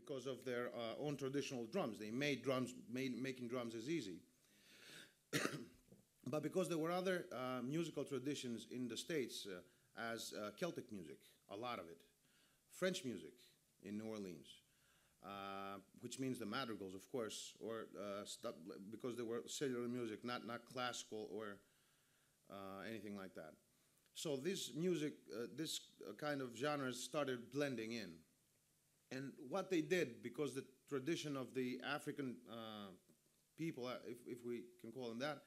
because of their own traditional drums. They made drums, making drums is easy. But because there were other musical traditions in the States, as Celtic music, a lot of it, French music in New Orleans, which means the madrigals, of course, or because they were secular music, not classical or anything like that. So this music, this kind of genres started blending in. And what they did, because the tradition of the African people, if we can call them that,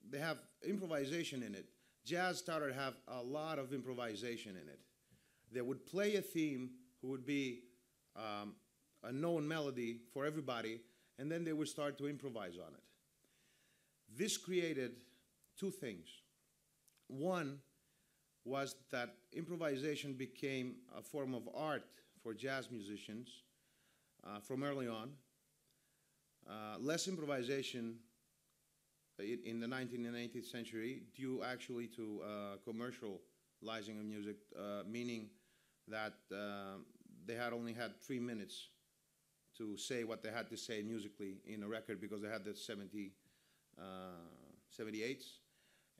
they have improvisation in it. Jazz started to have a lot of improvisation in it. They would play a theme who would be a known melody for everybody, and then they would start to improvise on it. This created two things. One was that improvisation became a form of art for jazz musicians from early on. Less improvisation in the 19th and 18th century due actually to commercializing of music, meaning that they had only had 3 minutes to say what they had to say musically in a record because they had the 78s.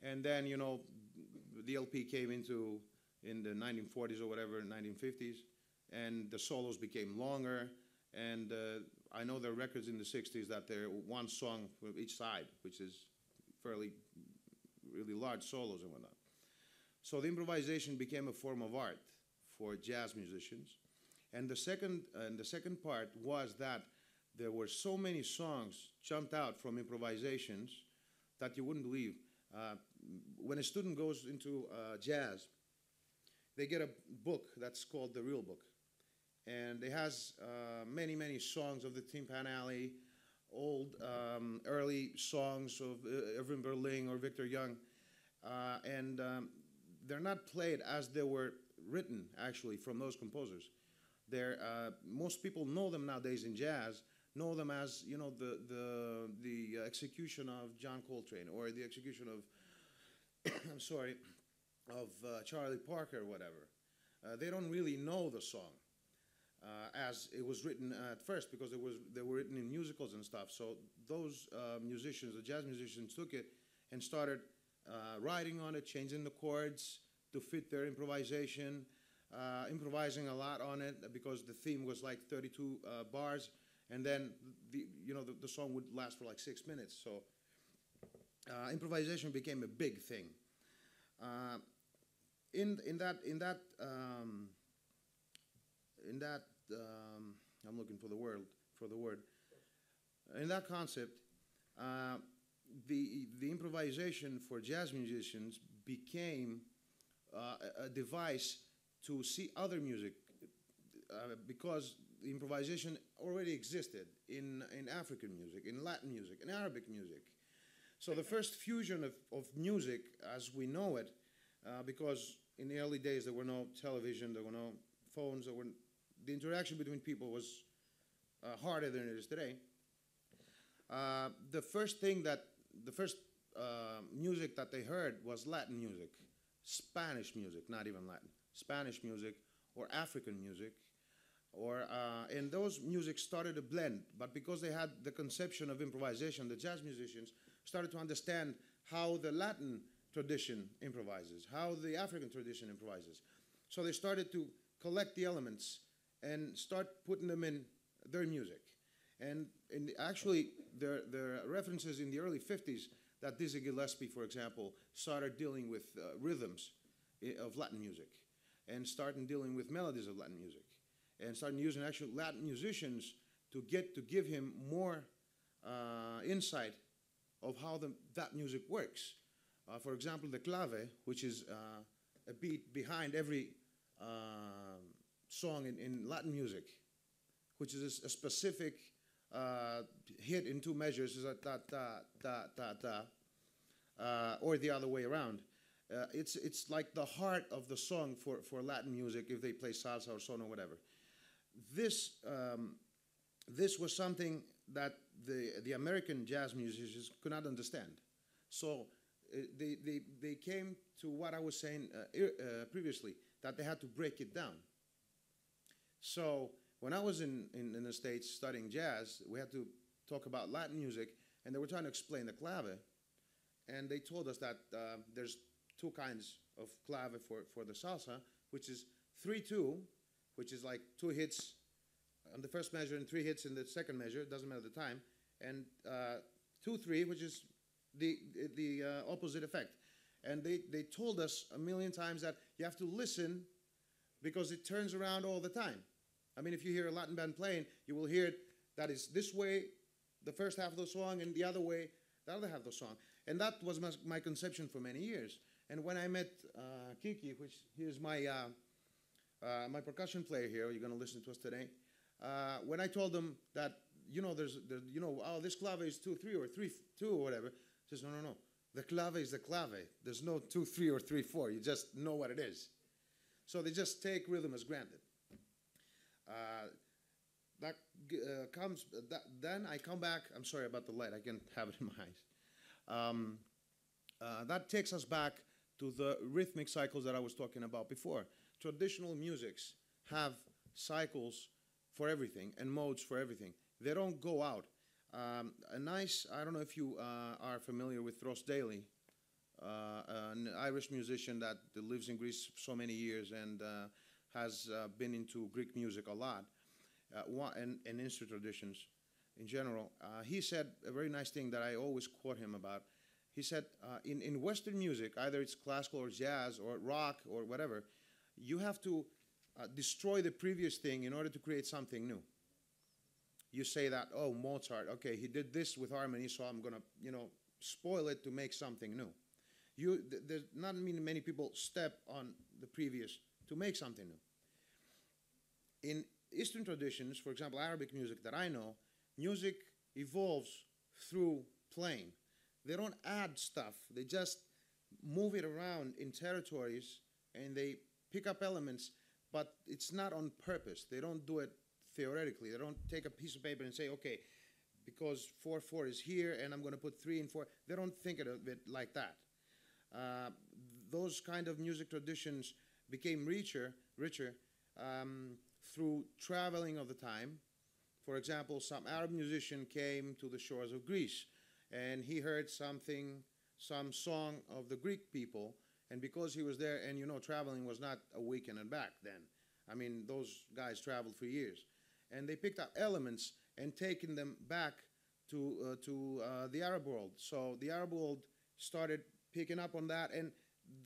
And then, you know, the LP came into in the 1940s or whatever, 1950s, and the solos became longer. And I know there are records in the 60s that they're one song for each side, which is fairly, really large solos and whatnot. So the improvisation became a form of art for jazz musicians. And the second part was that there were so many songs jumped out from improvisations that you wouldn't believe. When a student goes into jazz, they get a book that's called The Real Book. And it has many, many songs of the Tin Pan Alley, old early songs of Irving Berlin or Victor Young. And they're not played as they were written, actually, from those composers. Most people know them nowadays in jazz, know them as, you know, the execution of John Coltrane or the execution of, I'm sorry, of Charlie Parker or whatever. They don't really know the song as it was written at first because they were written in musicals and stuff. So those musicians, the jazz musicians, took it and started writing on it, changing the chords to fit their improvisation, improvising a lot on it because the theme was like 32 bars. And then, the song would last for like 6 minutes. So improvisation became a big thing. In that, I'm looking for the word. In that concept, the improvisation for jazz musicians became a device to see other music because the improvisation already existed in African music, in Latin music, in Arabic music. So the first fusion of music as we know it, because in the early days there were no television, there were no phones, the interaction between people was harder than it is today. The first music that they heard was Latin music, Spanish music, not even Latin, Spanish music or African music. And those music started to blend, but because they had the conception of improvisation, the jazz musicians started to understand how the Latin tradition improvises, how the African tradition improvises. So they started to collect the elements and start putting them in their music. And actually, there are references in the early 50s that Dizzy Gillespie, for example, started dealing with rhythms of Latin music and started dealing with melodies of Latin music. And started using actual Latin musicians to give him more insight of how that music works. For example, the clave, which is a beat behind every song in Latin music, which is a specific hit in 2 measures, is a ta ta ta ta ta, or the other way around. It's like the heart of the song for Latin music if they play salsa or son or whatever. This was something that the American jazz musicians could not understand. So they came to what I was saying previously, that they had to break it down. So when I was in the States studying jazz, we had to talk about Latin music, and they were trying to explain the clave, and they told us that there's two kinds of clave for the salsa, which is 3-2, which is like 2 hits on the first measure and 3 hits in the second measure, it doesn't matter the time, and 2-3, which is the opposite effect. And they told us a million times that you have to listen because it turns around all the time. I mean, if you hear a Latin band playing, you will hear it that is this way, the first half of the song, and the other way, the other half of the song. And that was my conception for many years. And when I met Kiki, which here's my my percussion player here, you're going to listen to us today. When I told him that, oh, this clave is 2-3 or 3-2 or whatever, he says, no. The clave is the clave. There's no 2-3 or 3-4. You just know what it is. So they just take rhythm as granted. Then I come back. I'm sorry about the light. I can't have it in my eyes. That takes us back to the rhythmic cycles that I was talking about before. Traditional musics have cycles for everything and modes for everything. They don't go out. I don't know if you are familiar with Ross Daly, an Irish musician that lives in Greece so many years and has been into Greek music a lot, and Eastern traditions in general. He said a very nice thing that I always quote him about. He said, in Western music, either it's classical or jazz or rock or whatever, you have to destroy the previous thing in order to create something new. You say that, oh, Mozart, okay, he did this with harmony, so I'm going to, spoil it to make something new. There's not many people step on the previous to make something new. In Eastern traditions, for example, Arabic music that I know, music evolves through playing. They don't add stuff. They just move it around in territories, and they pick up elements, but it's not on purpose. They don't do it theoretically. They don't take a piece of paper and say, okay, because 4/4 is here, and I'm going to put 3 and 4. They don't think of it like that. Those kind of music traditions became richer through traveling of the time. For example, some Arab musician came to the shores of Greece, and he heard some song of the Greek people, and because he was there, and traveling was not a weekend and back then. I mean, those guys traveled for years. And they picked up elements and taken them back to the Arab world. So the Arab world started picking up on that, and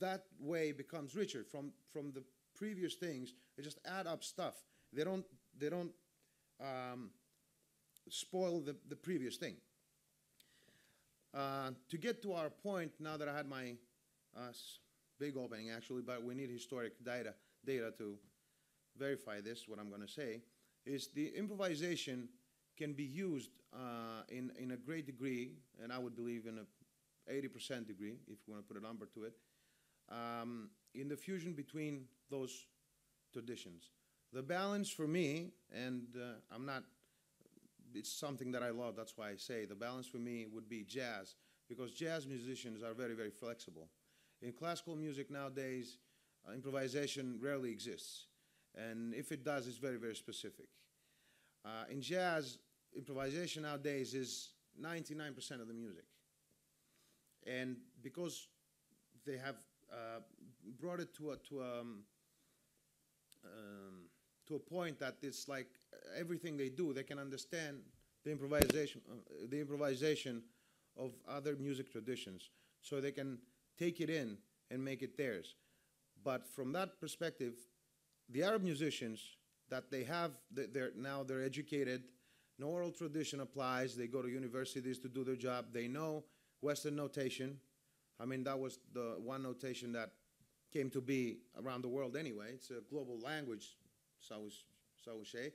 that way becomes richer. From the previous things, they just add up stuff. They don't spoil the previous thing. To get to our point, now that I had my big opening actually, but we need historic data to verify this, what I'm going to say, is the improvisation can be used in a great degree, and I would believe in a 80% degree, if you want to put a number to it, in the fusion between those traditions. The balance for me, and it's something that I love, that's why I say, the balance for me would be jazz, because jazz musicians are very, very flexible. In classical music nowadays, improvisation rarely exists. And if it does, it's very, very specific. In jazz, improvisation nowadays is 99% of the music. And because they have brought it to a point that it's like everything they do, they can understand the improvisation of other music traditions, so they can take it in and make it theirs. But from that perspective, the Arab musicians that they have, they're educated, no oral tradition applies, they go to universities to do their job, they know Western notation. I mean, that was the one notation that came to be around the world anyway. It's a global language, so we say.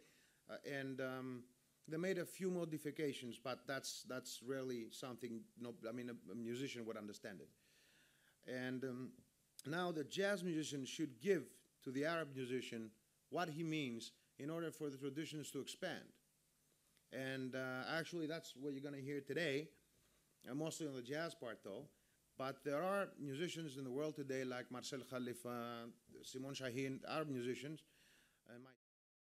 They made a few modifications, but that's really something, a musician would understand it. And now the jazz musician should give to the Arab musician what he means in order for the traditions to expand. And actually, that's what you're going to hear today, mostly on the jazz part, though. But there are musicians in the world today like Marcel Khalifa, Simon Shaheen, Arab musicians.